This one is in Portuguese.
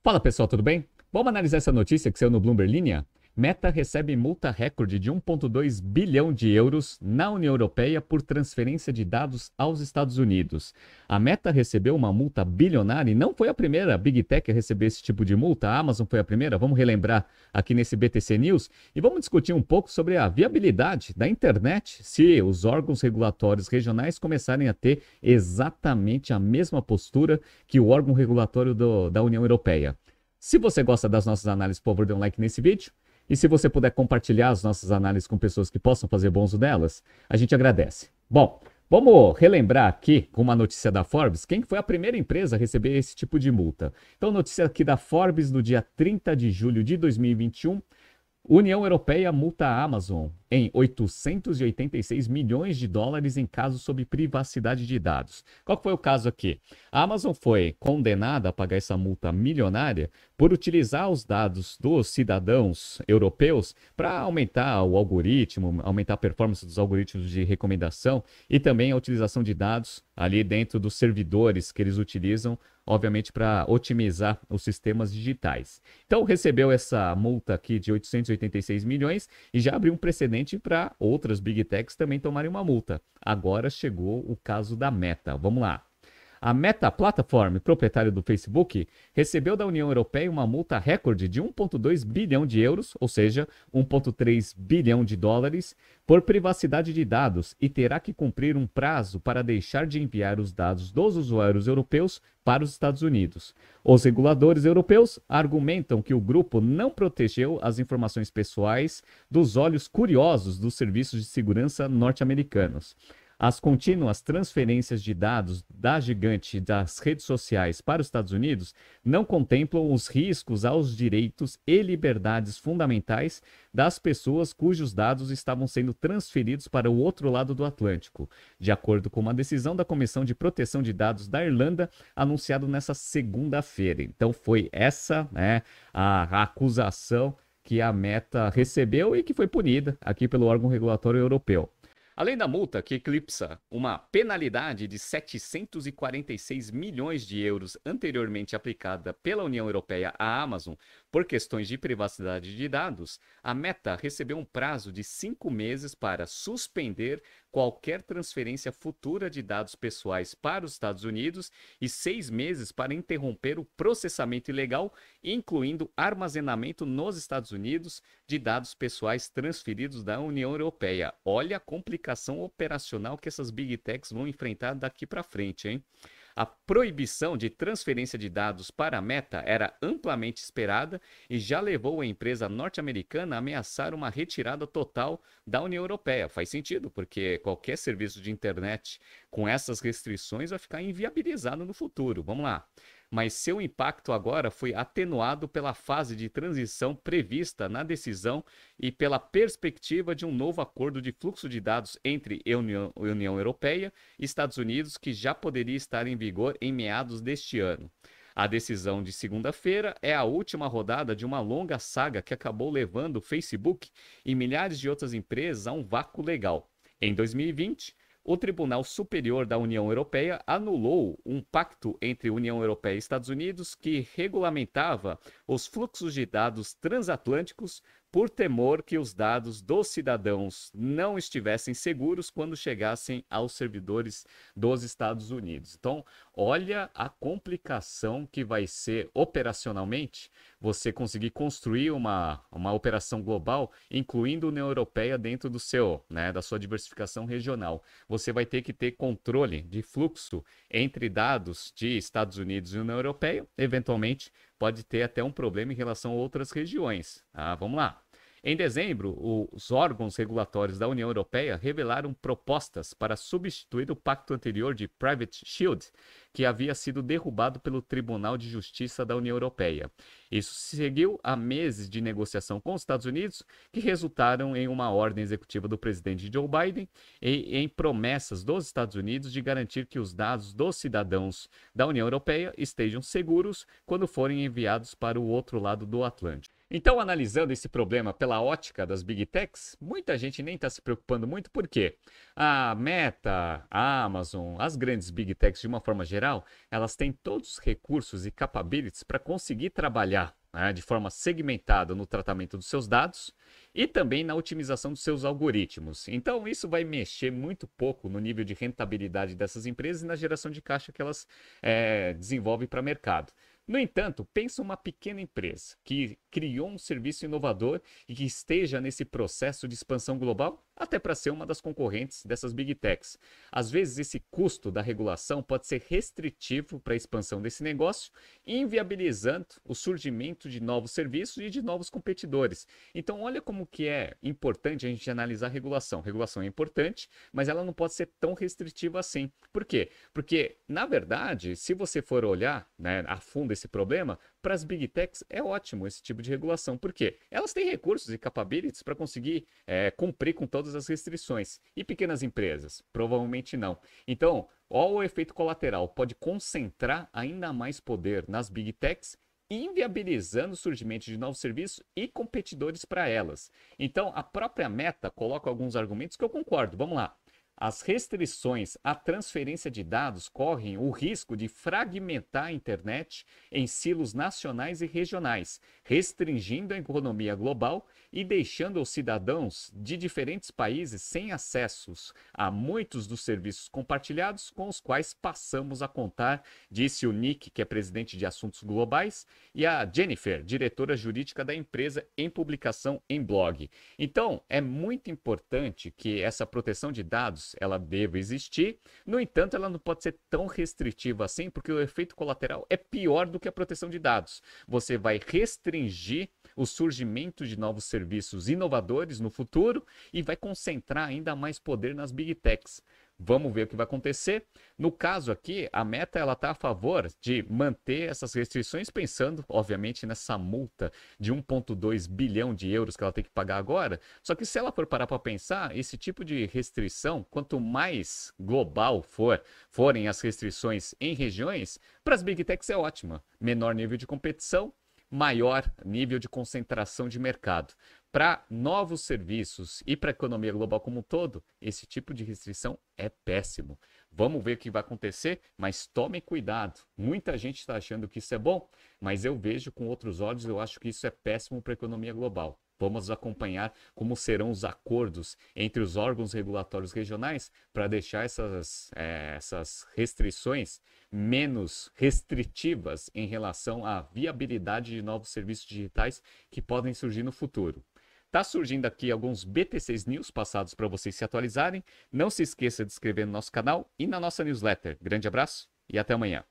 Fala pessoal, tudo bem? Vamos analisar essa notícia que saiu no Bloomberg Linha? Meta recebe multa recorde de 1,2 bilhão de euros na União Europeia por transferência de dados aos Estados Unidos. A Meta recebeu uma multa bilionária e não foi a primeira Big Tech a receber esse tipo de multa. A Amazon foi a primeira. Vamos relembrar aqui nesse BTC News e vamos discutir um pouco sobre a viabilidade da internet se os órgãos regulatórios regionais começarem a ter exatamente a mesma postura que o órgão regulatório da União Europeia. Se você gosta das nossas análises, por favor, dê um like nesse vídeo. E se você puder compartilhar as nossas análises com pessoas que possam fazer bom uso delas, a gente agradece. Bom, vamos relembrar aqui com uma notícia da Forbes, quem foi a primeira empresa a receber esse tipo de multa. Então, notícia aqui da Forbes, no dia 30 de julho de 2021, União Europeia multa a Amazon em 886 milhões de dólares em casos sobre privacidade de dados. Qual foi o caso aqui? A Amazon foi condenada a pagar essa multa milionária por utilizar os dados dos cidadãos europeus para aumentar o algoritmo, aumentar a performance dos algoritmos de recomendação e também a utilização de dados ali dentro dos servidores que eles utilizam, obviamente, para otimizar os sistemas digitais. Então, recebeu essa multa aqui de 886 milhões e já abriu um precedente para outras Big Techs também tomarem uma multa. Agora chegou o caso da Meta. Vamos lá. A Meta Platform, proprietária do Facebook, recebeu da União Europeia uma multa recorde de 1,2 bilhão de euros, ou seja, 1,3 bilhão de dólares, por privacidade de dados e terá que cumprir um prazo para deixar de enviar os dados dos usuários europeus para os Estados Unidos. Os reguladores europeus argumentam que o grupo não protegeu as informações pessoais dos olhos curiosos dos serviços de segurança norte-americanos. As contínuas transferências de dados da gigante das redes sociais para os Estados Unidos não contemplam os riscos aos direitos e liberdades fundamentais das pessoas cujos dados estavam sendo transferidos para o outro lado do Atlântico, de acordo com uma decisão da Comissão de Proteção de Dados da Irlanda, anunciado nesta segunda-feira. Então foi essa, a acusação que a Meta recebeu e que foi punida aqui pelo órgão regulatório europeu. Além da multa, que eclipsa uma penalidade de 746 milhões de euros anteriormente aplicada pela União Europeia à Amazon por questões de privacidade de dados, a Meta recebeu um prazo de 5 meses para suspender qualquer transferência futura de dados pessoais para os Estados Unidos e 6 meses para interromper o processamento ilegal, incluindo armazenamento nos Estados Unidos de dados pessoais transferidos da União Europeia. Olha a complicação operacional que essas Big Techs vão enfrentar daqui para frente, hein? A proibição de transferência de dados para a Meta era amplamente esperada e já levou a empresa norte-americana a ameaçar uma retirada total da União Europeia. Faz sentido, porque qualquer serviço de internet com essas restrições vai ficar inviabilizado no futuro. Vamos lá. Mas seu impacto agora foi atenuado pela fase de transição prevista na decisão e pela perspectiva de um novo acordo de fluxo de dados entre União Europeia e Estados Unidos, que já poderia estar em vigor em meados deste ano. A decisão de segunda-feira é a última rodada de uma longa saga que acabou levando o Facebook e milhares de outras empresas a um vácuo legal. Em 2020, o Tribunal Superior da União Europeia anulou um pacto entre União Europeia e Estados Unidos que regulamentava os fluxos de dados transatlânticos por temor que os dados dos cidadãos não estivessem seguros quando chegassem aos servidores dos Estados Unidos. Então, olha a complicação que vai ser operacionalmente você conseguir construir uma operação global, incluindo a União Europeia dentro da sua diversificação regional. Você vai ter que ter controle de fluxo entre dados de Estados Unidos e União Europeia. Eventualmente, pode ter até um problema em relação a outras regiões. Vamos lá. Em dezembro, os órgãos regulatórios da União Europeia revelaram propostas para substituir o pacto anterior de Private Shield, que havia sido derrubado pelo Tribunal de Justiça da União Europeia. Isso seguiu a meses de negociação com os Estados Unidos, que resultaram em uma ordem executiva do presidente Joe Biden e em promessas dos Estados Unidos de garantir que os dados dos cidadãos da União Europeia estejam seguros quando forem enviados para o outro lado do Atlântico. Então, analisando esse problema pela ótica das Big Techs, muita gente nem está se preocupando muito, porque a Meta, a Amazon, as grandes Big Techs de uma forma geral, elas têm todos os recursos e capabilities para conseguir trabalhar, né, de forma segmentada no tratamento dos seus dados e também na otimização dos seus algoritmos. Então, isso vai mexer muito pouco no nível de rentabilidade dessas empresas e na geração de caixa que elas desenvolvem para o mercado. No entanto, pensa uma pequena empresa que criou um serviço inovador e que esteja nesse processo de expansão global, até para ser uma das concorrentes dessas Big Techs. Às vezes, esse custo da regulação pode ser restritivo para a expansão desse negócio, inviabilizando o surgimento de novos serviços e de novos competidores. Então, olha como que é importante a gente analisar a regulação. A regulação é importante, mas ela não pode ser tão restritiva assim. Por quê? Porque, na verdade, se você for olhar, né, a fundo esse problema, para as Big Techs é ótimo esse tipo de regulação. Por quê? Elas têm recursos e capabilities para conseguir cumprir com todas as restrições. E pequenas empresas? Provavelmente não. Então, olha o efeito colateral. Pode concentrar ainda mais poder nas Big Techs, inviabilizando o surgimento de novos serviços e competidores para elas. Então, a própria Meta coloca alguns argumentos que eu concordo. Vamos lá. As restrições à transferência de dados correm o risco de fragmentar a internet em silos nacionais e regionais, restringindo a economia global e deixando os cidadãos de diferentes países sem acessos a muitos dos serviços compartilhados com os quais passamos a contar, disse o Nick, que é presidente de assuntos globais, e a Jennifer, diretora jurídica da empresa, em publicação em blog. Então, é muito importante que essa proteção de dados ela deva existir. No entanto, ela não pode ser tão restritiva assim, porque o efeito colateral é pior do que a proteção de dados. Você vai restringir o surgimento de novos serviços inovadores no futuro e vai concentrar ainda mais poder nas Big Techs. Vamos ver o que vai acontecer. No caso aqui, a Meta está a favor de manter essas restrições, pensando, obviamente, nessa multa de 1,2 bilhão de euros que ela tem que pagar agora. Só que se ela for parar para pensar, esse tipo de restrição, quanto mais global forem as restrições em regiões, para as Big Techs é ótima. Menor nível de competição, maior nível de concentração de mercado. Para novos serviços e para a economia global como um todo, esse tipo de restrição é péssimo. Vamos ver o que vai acontecer, mas tomem cuidado. Muita gente está achando que isso é bom, mas eu vejo com outros olhos, eu acho que isso é péssimo para a economia global. Vamos acompanhar como serão os acordos entre os órgãos regulatórios regionais para deixar essas restrições menos restritivas em relação à viabilidade de novos serviços digitais que podem surgir no futuro. Tá surgindo aqui alguns BTCs News passados para vocês se atualizarem. Não se esqueça de se inscrever no nosso canal e na nossa newsletter. Grande abraço e até amanhã.